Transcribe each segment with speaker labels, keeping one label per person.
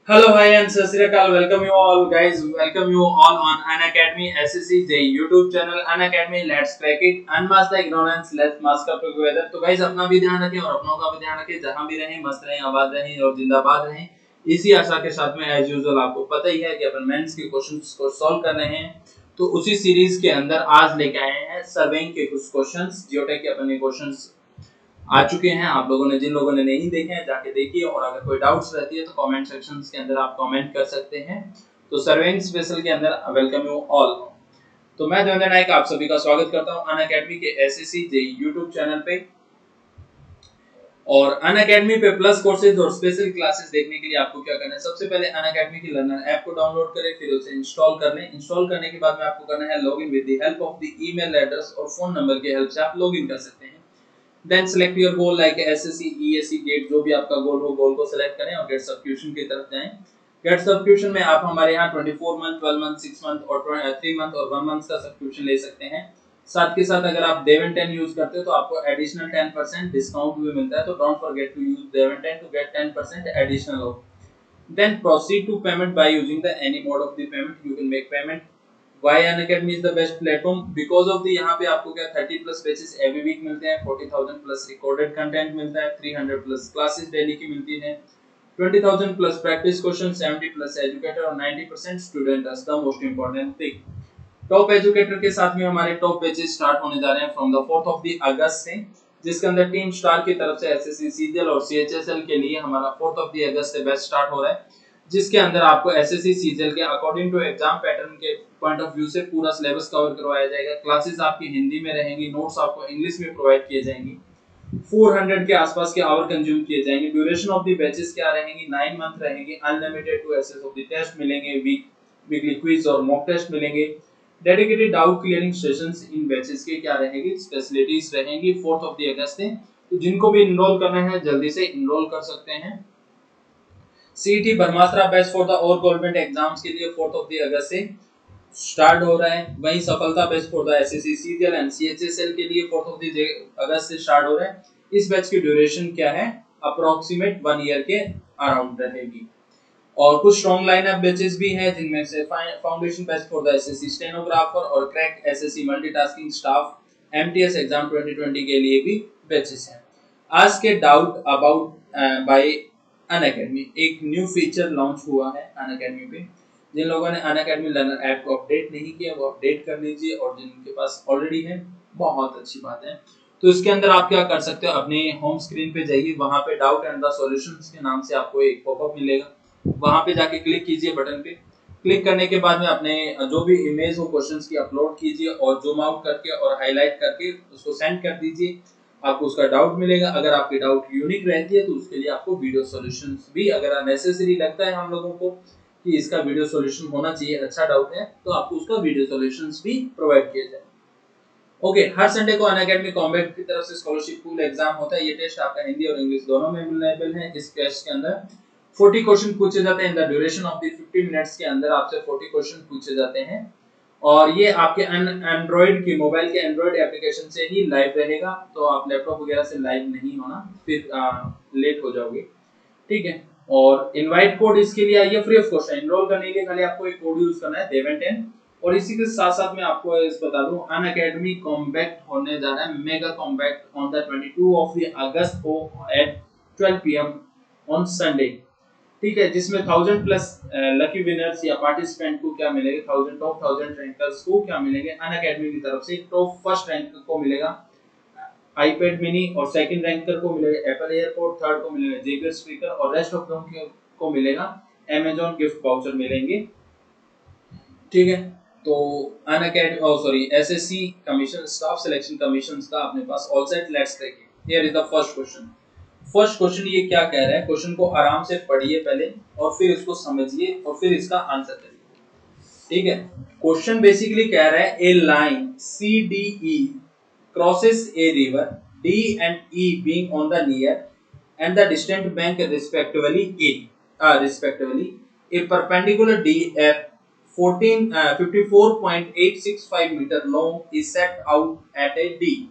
Speaker 1: Hello, hi, and Sasriyakal. Welcome you all, guys. Welcome you all on Unacademy SSC J YouTube channel. Unacademy, let's crack it. Unmask the ignorance. Let's mask up together. तो guys अपना भी ध्यान रखें और अपनों का भी ध्यान रखें. जहां भी रहें, मस्त रहें, आबाद रहें और जिंदाबाद रहें. इसी आशा के साथ में एज यूजुअल आपको पता ही है कि अपन मेंस के क्वेश्चंस को सॉल्व कर रहे हैं. तो उसी सीरीज के अंदर आज लेके आए हैं सर्वेइंग के कुछ क्वेश्चंस. जियोटेक के अपने क्वेश्चंस आ चुके हैं. आप लोगों ने जिन लोगों ने नहीं देखे हैं जाके देखिए, और अगर कोई डाउट्स रहती है तो कमेंट सेक्शंस के अंदर आप कमेंट कर सकते हैं. तो सर्वेइंग स्पेशल के अंदर वेलकम यू ऑल. तो मैं देवेंद्र नायक आप सभी का स्वागत करता हूं अनअकैडमी के एसएससी जे यूट्यूब चैनल पे. और अनअकैडमी पे प्लस कोर्सेज और स्पेशल क्लासेस देखने के लिए आपको क्या करना है, सबसे पहले अनअकैडमी की लर्नर ऐप को डाउनलोड करें, फिर उसे इंस्टॉल कर लें. इंस्टॉल करने के बाद में आपको करना है login with the help of the email address और फोन नंबर की हेल्प से आप लॉगिन कर सकते हैं. Then select your goal like SSC ESC GATE, जो भी आपका गोल हो गोल को सेलेक्ट करें और गेट सब्सक्रिप्शन की तरफ जाएं. गेट सब्सक्रिप्शन में आप हमारे यहाँ 24 मंथ, 12 मंथ, 6 मंथ और 3 मंथ और 1 मंथ का सब्सक्रिप्शन ले सकते हैं. साथ के साथ अगर आप देवन 10 यूज करते हो तो आपको एडिशनल 10% डिस्काउंट भी मिलता है. तो don't forget to use devan 10 to get 10% additional off. Then proceed to payment by using the any mode of the payment. You can make payment. Why Unacademy is the best platform? Because of the यहाँ पे आपको क्या 30 plus batches every week मिलते हैं, 40,000 plus recorded content मिलता है, 300 plus classes daily की मिलती हैं, 20,000 plus practice question, 70 plus educator और 90% student. That's the most important thing. Top educator के साथ में हमारे टॉप बैचेस स्टार्ट होने जा रहे हैं from the 4th of the August से, जिसके अंदर टीम स्टार की तरफ से एसएससी सीजीएल और सीएचएसएल के लिए हमारा 4th ऑफ द अगस्त से बैच स्टार्ट हो रहा है, जिसके अंदर आपको एसएससी सीजीएल के अकॉर्डिंग टू एग्जाम पैटर्न के पॉइंट ऑफ व्यू से पूरा सिलेबस कवर करवाया जाएगा. क्लासेस आपकी हिंदी में रहेंगी, नोट्स आपको इंग्लिश में प्रोवाइड किए जाएंगे, 400 के आसपास के आवर कंज्यूम किए जाएंगे. ड्यूरेशन ऑफ द बैचेस क्या रहेंगी, 9 मंथ रहेंगी. Unlimited to access of the test मिलेंगे, वीकली क्विज और मॉक टेस्ट मिलेंगे. Dedicated doubt clearing sessions in batches के क्या रहेंगी, फैसिलिटीज रहेंगी 4th ऑफ द अगस्त से. तो जिनको भी इनरोल करना है जल्दी से इनरोल कर सकते हैं. CET Brahmastra batch for the और गवर्नमेंट एग्जाम्स के लिए 4th ऑफ द अगस्त से स्टार्ट हो रहा है. वहीं सफलता batch for the SSC CGL and CHSL के लिए 4th ऑफ द अगस्त से स्टार्ट हो रहा है. इस बैच की ड्यूरेशन क्या है, अप्रोक्सीमेट 1 ईयर के अराउंड रहेगी. और कुछ स्ट्रॉन्ग लाइनअप बैचेस भी है, जिनमें से foundation batch for the SSC stenographer और crack SSC multitasking staff MTS exam 2020 के लिए भी बैचेस हैं. आज के डाउट अबाउट बाय अनअकैडमी, एक न्यू फीचर लॉन्च हुआ है अनअकैडमी पे. जिन लोगों ने अनअकैडमी लर्नर ऐप को अपडेट नहीं किया वो अपडेट कर लीजिए, और जिनके पास ऑलरेडी है बहुत अच्छी बात है. तो इसके अंदर आप क्या कर सकते हो, अपने होम स्क्रीन पे जाइए, वहां पे डाउट एंड द सॉल्यूशंस के नाम से आपको एक पॉपअप मिलेगा. वहां पे जाके क्लिक कीजिए बटन पे. क्लिक करने के बाद में अपने जो भी इमेज हो क्वेश्चंस की अपलोड कीजिए और जूम आउट करके और हाईलाइट करके उसको सेंड कर दीजिए. आपको उसका डाउट मिलेगा. अगर आपकी डाउट यूनिक रहती है तो उसके लिए आपको वीडियो सॉल्यूशंस भी, अगर नेसेसरी लगता है हम लोगों को कि इसका वीडियो सॉल्यूशन होना चाहिए, अच्छा डाउट है, तो आपको उसका वीडियो सॉल्यूशंस भी प्रोवाइड किया जाए. ओके, हर संडे को अनअकैडमी कॉम्बैट की तरफ से स्कॉलरशिप पूल एग्जाम होता है. ये टेस्ट आपका हिंदी और इंग्लिश दोनों में अवेलेबल है. इस टेस्ट के अंदर 40 क्वेश्चन पूछे जाते हैं. In the duration of the 50 minutes के अंदर आपसे 40 क्वेश्चन पूछे जाते हैं. और ये आपके एंड्रॉइड की मोबाइल के एंड्रॉइड एप्लीकेशन से ही लाइव रहेगा. तो आप लैपटॉप वगैरह से लाइव नहीं होना, फिर लेट हो जाओगे. ठीक है. और इनवाइट कोड इसके लिए आइए फ्री ऑफ कॉस्ट है. एनरोल करने के लिए खाली आपको एक कोड यूज करना है, देवन10. और इसी के साथ साथ मैं आपको इस बता दूं, अनअकैडमी कॉम्बैक्ट होने जा रहा है, mega combat on the 22 of the August को एट 12 पीएम ऑन संडे. ठीक है, जिसमें 1000 प्लस लकी विनर्स या पार्टिसिपेंट को क्या मिलेगा, 1000 रैंकर्स को क्या मिलेंगे अनअकैडमी की तरफ से. टॉप फर्स्ट रैंक को मिलेगा आईपैड मिनी, और सेकंड रैंकर को मिलेगा एप्पल एयरपोर्ट, थर्ड को मिलेगा जेबीएल स्पीकर, और रेस्ट ऑफ दोनों को मिलेगा अमेज़न गिफ्ट वाउचर मिलेंगे. ठीक है. तो Unacademy sorry SSC commission staff selection commission का अपने पास all set. Let's take it. Here is the first question. First question ये क्या कह रहा है, क्वेश्चन को आराम से पढ़िए पहले और फिर इसको समझिए और फिर इसका आंसर करिए. ठीक है. क्वेश्चन बेसिकली कह रहा है a line C D E crosses a river, D and E being on the near and the distant bank respectively, a perpendicular DF 54.865 meter long is set out at a D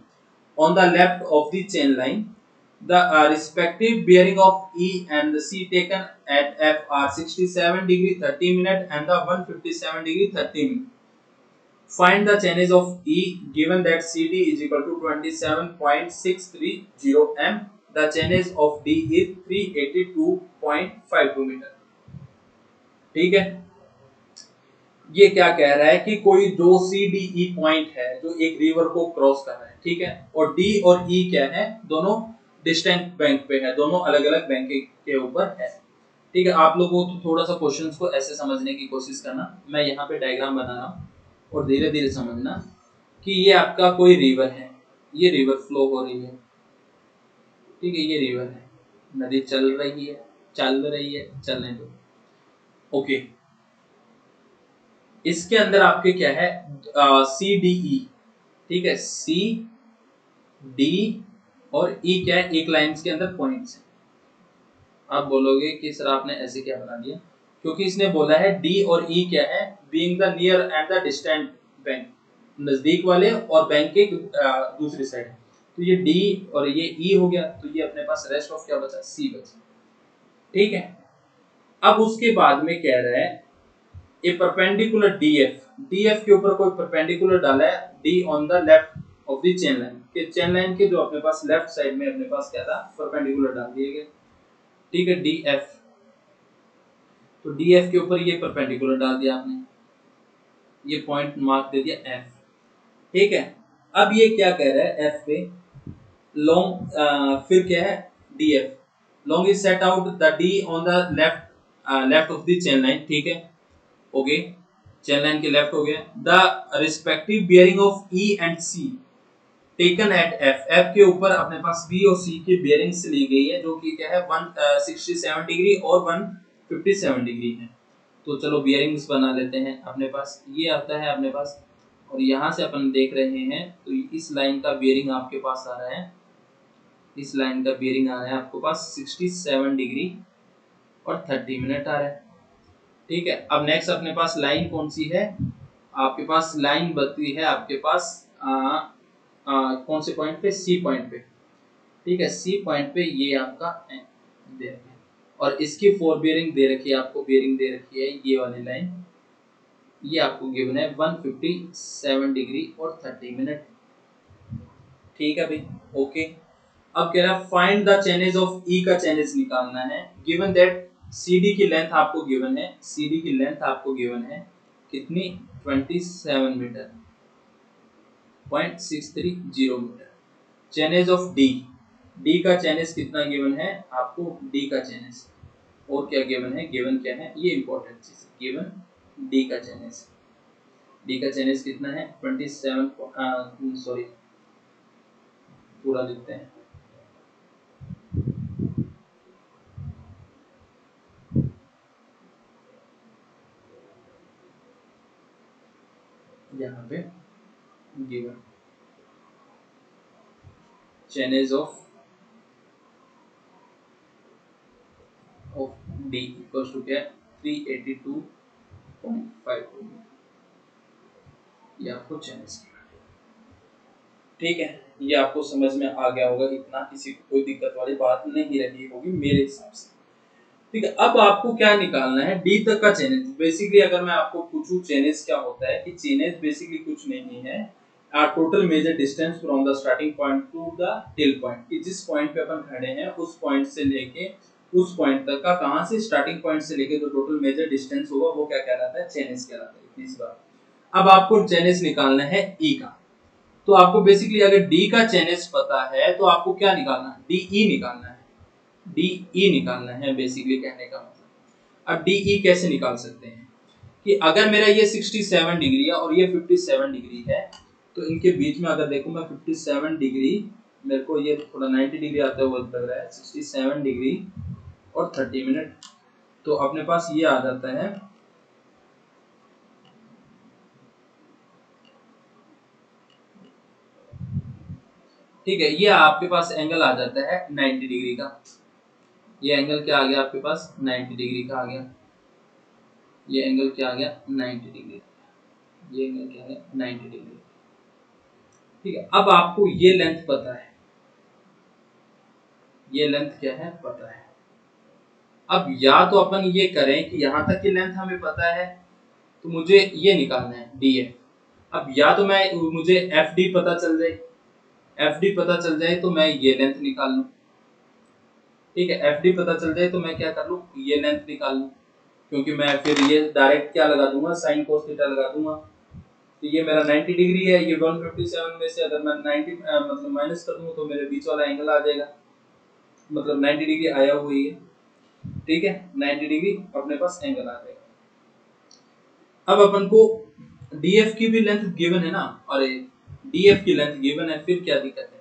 Speaker 1: on the left of the chain line. The respective bearing of E and the C taken at F are 67 degree 30 minute and the 157 degree 30 minute. Find the changes of E given that CD is equal to 27.630 m. The changes of D is 382.52 metre. ठीक है, ये क्या कह रहा है कि कोई दो सी डी ई पॉइंट है जो एक रिवर को क्रॉस कर रहा है, ठीक है, और डी और ई क्या है, दोनों डिस्टेंट बैंक पे है, दोनों अलग अलग बैंक के ऊपर है। ठीक है, आप लोगों को तो थोड़ा सा क्वेश्चंस को ऐसे समझने की कोशिश करना, मैं यहाँ पे डायग्राम बना रहा हूँ और धीरे धीरे समझना कि ये आपका कोई रिवर है, ये रिवर फ्लो हो रही है, ठीक है, ये रिवर है, नदी चल रही है, चलने दो, ओके। इसके अंदर आपके क्या है, सी डी ई, ठीक है, सी डी और ई क्या है, एक लाइन के अंदर पॉइंट्स है। आप बोलोगे कि सर आपने ऐसे क्या बना दिया, क्योंकि इसने बोला है डी और ई क्या है, being the near and the distant bank, नजदीक वाले और बैंक के दूसरी साइड, तो ये डी और ये ई हो गया, तो ये अपने पास रेस्ट ऑफ क्या बचा, सी बचा। ठीक है, अब उसके बाद में कह रहा है ए परपेंडिकुलर डीएफ, डीएफ के ऊपर कोई परपेंडिकुलर डाला है D on the left of the chain line, के चेन लाइन के जो अपने पास लेफ्ट साइड में अपने पास क्या था, परपेंडिकुलर डाल दिए गए। ठीक है, डीएफ, तो डीएफ के ऊपर ये परपेंडिकुलर डाल दिया आपने, ये पॉइंट मार्क दे दिया एफ। ठीक है, अब ये क्या कह रहा है, एफ पे लॉन्ग, फिर क्या है, DF long is set out the D on the left of the chain line. ठीक है, ओके, चेन लाइन के लेफ्ट हो गया। The respective bearing of E and C taken at F, F के ऊपर अपने पास बी और सी की बियरिंग्स ली गई है, जो कि क्या है 167 डिग्री और 157 डिग्री है। तो चलो बियरिंग्स बना लेते हैं, अपने पास ये आता है अपने पास, और यहाँ से अपन देख रहे हैं तो इस लाइन का बियरिंग आपके पास आ रहा है, इस लाइन का बियरिंग आ रहा है आपके पास 67 डिग्री और 30 मिनट आ रहा है। ठीक है, अब नेक्स्ट अपने पास लाइन कौन सी है, आपके पास लाइन बनती है आपके पास कौन से पॉइंट पे, सी पॉइंट पे। ठीक है, सी पॉइंट पे ये आपका दे रखी है, और इसकी फोर बियरिंग दे रखी है आपको, बियरिंग दे रखी है ये वाली लाइन, ये आपको गिवन है 157 डिग्री और 30 मिनट। ठीक है भाई, ओके। अब कह रहा है find the chainage of E का चेनेज निकालना है, गिवन दैट CD की लेंथ आपको गिवन है, CD की लेंथ आपको गिवन है कितनी, 27 metre, 0.630 metre. Chainage of D, D का चेनेज कितना गिवन है आपको, डी का चेनेज, और क्या गिवन है, गिवन क्या है, ये इंपॉर्टेंट चीज, गिवन डी का चेनेज, डी का चेनेज कितना है 27, सॉरी पूरा लिखते हैं, यहाँ पे given chainage of D equals to क्या है 382.52, ये आपको चेनेज करना है। ठीक है, ये आपको समझ में आ गया होगा, इतना किसी को कोई दिक्कत वाली बात नहीं रही होगी मेरे हिसाब से। ठीक है, अब आपको क्या निकालना है, डी तक का चेनेज। बेसिकली अगर मैं आपको पूछूं चेनेज क्या होता है, कि चेनेज बेसिकली कुछ नहीं है, total major distance from the starting point two the till point, कि जिस पॉइंट पे अपन खड़े हैं उस पॉइंट से लेके उस पॉइंट तक का, कहां से, स्टार्टिंग पॉइंट से लेके जो टोटल मेजर डिस्टेंस होगा वो क्या कहलाता है, चेनेज कहलाता है। इस बार अब आपको चेनेज निकालना है ई का, तो आपको बेसिकली अगर डी का चेनेज पता है तो आपको क्या निकालना है, डी ई निकालना है, डी ई निकालना है बेसिकली कहने का मतलब। अब डी ई कैसे निकाल सकते हैं, कि अगर मेरा ये 67 डिग्री है और ये 57 डिग्री है, तो इनके बीच में अगर देखो मैं 57 डिग्री, मेरे को ये थोड़ा 90 डिग्री आता हुआ लग रहा है, 67 डिग्री और 30 मिनट, तो अपने पास ये आ जाता है, ठीक है, ये आपके पास एंगल आ जाता है 90 डिग्री का, ये एंगल क्या आ गया आपके पास 90 डिग्री का आ गया, ये एंगल क्या आ गया 90 डिग्री, ये एंगल क्या है 90 डिग्री। ठीक है, अब आपको ये लेंथ पता है, ये लेंथ क्या है पता है। अब या तो अपन ये करें कि यहाँ तक की लेंथ हमें पता है, तो मुझे ये निकालना है DF। अब या तो मैं मुझे FD पता चल जाए, FD पता चल जाए तो मैं ये लेंथ निकाल लूँ। ठीक है, FD पता चल जाए तो मैं क्या कर लूँ, ये लेंथ निकाल लूँ, क्योंकि मैं फिर ये डायरेक्ट क्या लगा दूंगा, साइन कोस थीटा लगा दूंगा। तो ये मेरा 90 डिग्री है, ये 157 में से अगर मैं 90 मतलब माइनस कर दूं तो मेरे बीच वाला एंगल आ जाएगा, मतलब 90 डिग्री आया हुआ ही है। ठीक है, 90 डिग्री अपने पास एंगल आ जाएगा। अब अपन को DF की भी लेंथ गिवन है ना, और DF की लेंथ गिवन है, फिर क्या दिक्कत है।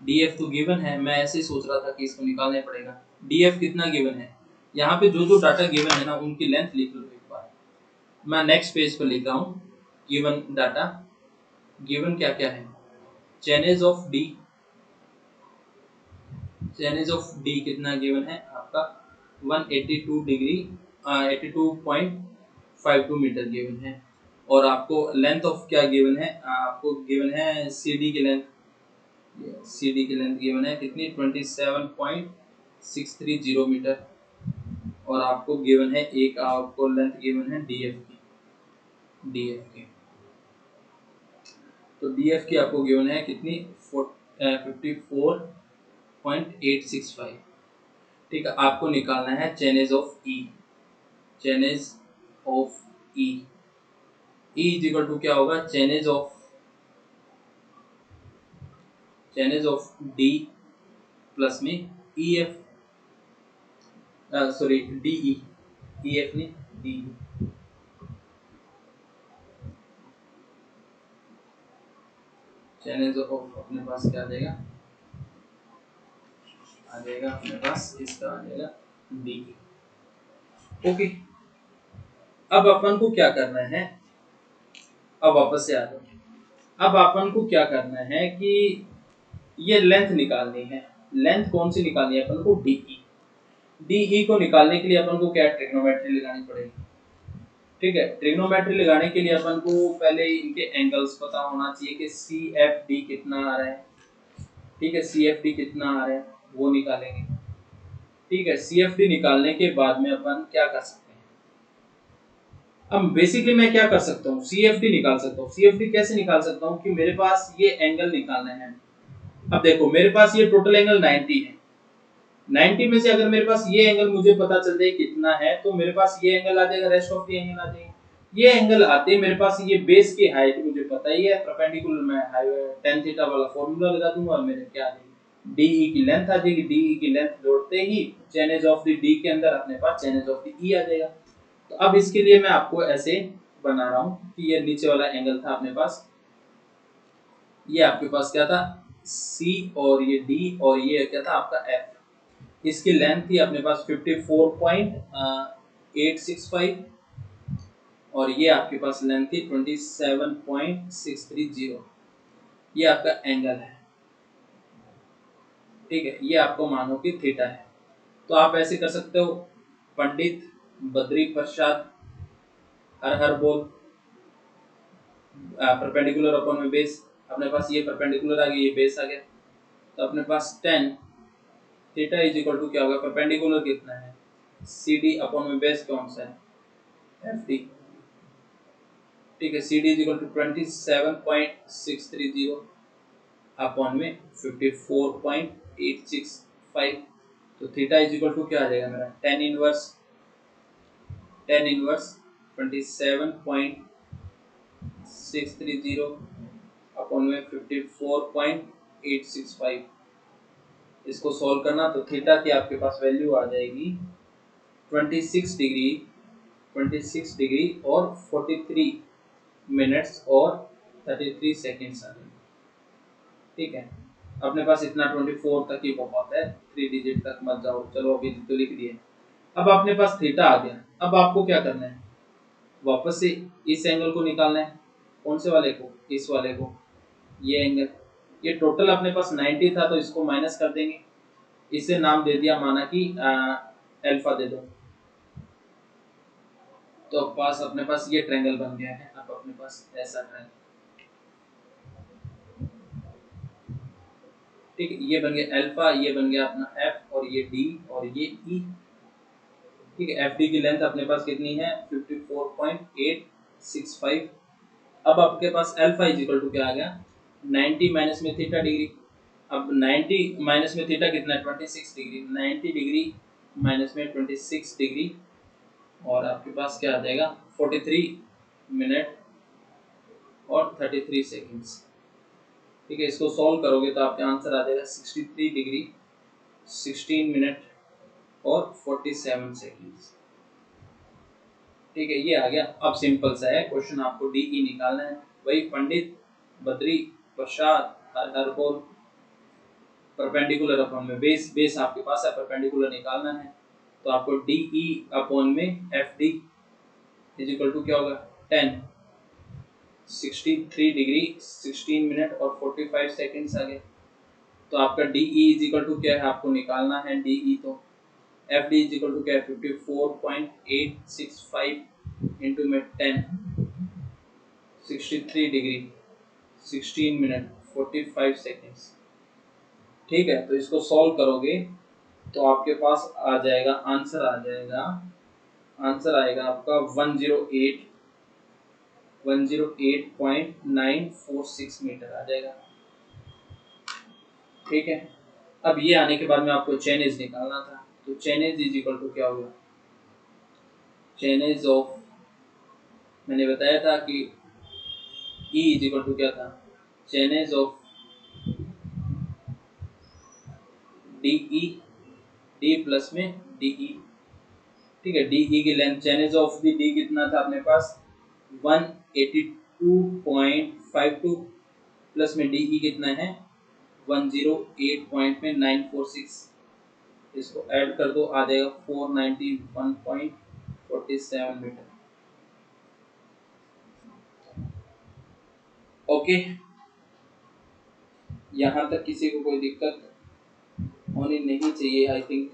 Speaker 1: DF तो गिवन है, मैं ऐसे ही सोच रहा था कि इसको निकालना पड़ेगा। DF कितना गिवन है, यहाँ पे जो जो डाटा गिवन है ना उनकी लेंथ लिख लो एक बार। मैं नेक्स्ट पेज पर लिख रहा हूँ गिवन डाटा। गिवन क्या क्या है, chainage of D, chainage of D कितना गिवन है आपका 182 डिग्री 82.52 मीटर गिवन है। और आपको लेंथ ऑफ क्या गिवन है, आपको गिवन है CD की लेंथ, CD की लेंथ गिवन है कितनी 27.630 मीटर। और आपको गिवन है एक आपको लेंथ गिवन है DF की, DF की। तो DF की आपको गिवन है कितनी 54.865। ठीक है, आपको निकालना है chainage of E, chainage of E। E is equal to क्या होगा, चेनेज ऑफ D प्लस में EF, सॉरी DE, EF नहीं DE। चेनेज ऑफ अपने पास क्या आ जाएगा, आ जाएगा अपने पास इसका आ जाएगा DE। ओके, अब अपन को क्या करना है, अब वापस से आ जाओ। अब अपन को क्या करना है कि ये लेंथ निकालनी है। लेंथ कौन सी निकालनी है अपन को, DE। DE को निकालने के लिए अपन को क्या ट्रिग्नोमेट्री लगानी पड़ेगी। ठीक है, ट्रिग्नोमेट्री लगाने के लिए अपन को पहले इनके एंगल्स पता होना चाहिए कि CFD कितना आ रहा है। ठीक है, CFD कितना आ रहा है वो निकालेंगे। ठीक है, CFD निकालने के बाद में अपन क्या कर सकते हैं, अब बेसिकली मैं क्या कर सकता हूँ, CFD निकाल सकता हूँ। CFD कैसे निकाल सकता हूँ कि मेरे पास ये एंगल निकालना है। अब देखो मेरे पास ये टोटल एंगल 90 है, 90 में से अगर मेरे पास ये एंगल मुझे पता चल जाए कितना है, तो मेरे पास ये एंगल आ जाएगा, रेस्ट ऑफ द एंगल आ जाएगा। ये एंगल आते मेरे पास ये बेस की हाइट मुझे पता ही है, परपेंडिकुलर मैं tan थीटा वाला फार्मूला लगा दूंगा और मेरे क्या आ जाएगी, DE की लेंथ आ जाएगी। DE की लेंथ जोड़ते ही चेनेज ऑफ द D के अंदर अपने पास चेनेज ऑफ द E आ जाएगा। तो अब इसके लिए मैं आपको ऐसे बना रहा हूँ कि ये नीचे वाला एंगल था अपने पास, ये आपके पास क्या था C, और ये D, और ये क्या था आपका F। इसकी लेंथ थी अपने पास 54.865, और ये आपके पास लेंथ थी 27.630। ये आपका एंगल है। ठीक है, ये आपको मानो कि थीटा है। तो आप ऐसे कर सकते हो, पंडित बद्री प्रसाद हर हर बोल परपेंडिकुलर अपॉन में बेस, अपने पास ये परपेंडिकुलर आ गया, ये बेस आ गया। तो अपने पास tan theta is equal to क्या होगा, परपेंडिकुलर कितना है CD अपॉन में बेस कौन सा है FD। ठीक है, CD is equal to 27.630 upon में 54.865। तो थीटा इज इक्वल टू क्या आ जाएगा मेरा tan इनवर्स 27.630 अपॉन में 54.865। इसको सॉल्व करना तो थीटा की आपके पास वैल्यू आ जाएगी 26 डिग्री, 26 डिग्री और 43 मिनट्स और 33 सेकेंड्स आ गए। ठीक है, अपने पास इतना 24 तक ही बहुत है, 3 डिजिट तक मत जाओ, चलो अभी तो लिख दिए। अब अपने पास थीटा आ गया, अब आपको क्या करना है, वापस से इस एंगल को निकालना है। कौन से वाले को, इस वाले को, ये एंगल। ये टोटल अपने पास 90 था तो इसको माइनस कर देंगे, इसे नाम दे दिया माना कि अल्फा दे दो। तो पास अपने पास ये ट्रायंगल बन गया है। अब अपने पास ऐसा ट्रायंगल। ठीक है, ये बन गया अल्फा, ये बन गया अपना एफ और ये डी और ये ई। ठीक है, एफ डी की लेंथ अपने पास कितनी है 54.865। अब आपके पास अल्फा इज इक्वल टू क्या आ गया 90 माइनस में थीटा डिग्री। अब 90 माइनस में थीटा कितना है 26 डिग्री, 90 डिग्री माइनस में 26 डिग्री और आपके पास क्या आ जाएगा 43 मिनट और 33 सेकंड्स। ठीक है, इसको सॉल्व करोगे तो आपका आंसर आ जाएगा 63 डिग्री 16 मिनट और 47 सेकंड्स। ठीक है, ये आ गया। अब सिंपल सा है क्वेश्चन, आपको डीई निकालना है। वही पंडित, बद्री, प्रसाद, हर बोल परपेंडिकुलर अपॉन में बेस आपके पास है, परपेंडिकुलर निकालना है। तो आपको डीई अपॉन में F D is equal to क्या होगा 10, 63 डिग्री 16 मिनट और 45 सेकंड्स आ गए। तो आपका डीई इज इक्वल टू क्या है, आपको निकालना है डीई। तो F D is equal to क्या है 54.865 इंटू में 10, 63 डिग्री 16 मिनट 45 सेकंड्स। ठीक है, तो इसको सॉल्व करोगे तो आपके पास आ जाएगा आंसर आएगा आपका 108.946 मीटर आ जाएगा। ठीक है, अब ये आने के बाद में आपको चेन एज निकालना था। तो chainage is equal to क्या होगा, चेन एज ऑफ, मैंने बताया था कि E इज इक्वल टू क्या था, chainage of DE, D plus में DE। ठीक है, DE की length, chainage of the D कितना था अपने पास 182.52 प्लस में DE कितना है 108.946। इसको ऐड कर दो, आ जाएगा 491.47 मीटर। ओके, यहाँ तक किसी को कोई दिक्कत होनी नहीं चाहिए आई थिंक।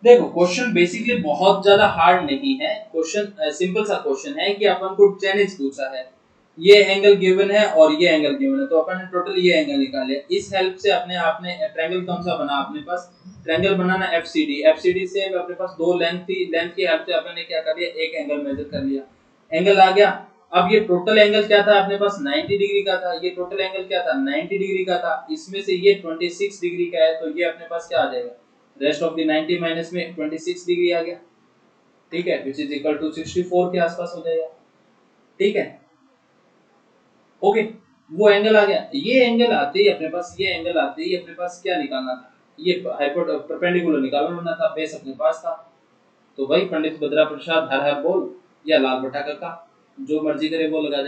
Speaker 1: देखो क्वेश्चन बेसिकली बहुत ज्यादा हार्ड नहीं है, क्वेश्चन सिंपल सा क्वेश्चन है कि अपन को चेन पूछा है, ये एंगल गिवन है और ये एंगल गिवन है, तो अपन ने टोटल ये एंगल निकाले। इस हेल्प से अपने आपने ट्रायंगल कौन सा बना अपने पास, ट्रायंगल बनाना एफसीडी। एफसीडी से अपने पास दो लेंथ थी, लेंथ की हेल्प से अपन ने क्या कर लिया, एक एंगल मेजर कर लिया, एंगल आ गया। अब ये टोटल एंगल क्या था अपने पास 90 डिग्री का था, ये टोटल एंगल क्या था 90 डिग्री का था, इसमें से ये 26 डिग्री का है, तो ये अपने पास क्या आ जाएगा, रेस्ट ऑफ द 90 माइनस में 26 डिग्री आ गया। ठीक है, विच इज इक्वल टू 64 के आसपास हो जाएगा। ठीक है, ओके, वो एंगल आ गया। ये एंगल आते ही अपने पास, ये एंगल आते ही अपने पास क्या निकालना था, ये परपेंडिकुलर निकालना था, बेस अपने पास था। तो भाई पंडित बद्रा प्रसाद हर हर बोल या लाल बटा का जो मर्जी करे वो लगा दे।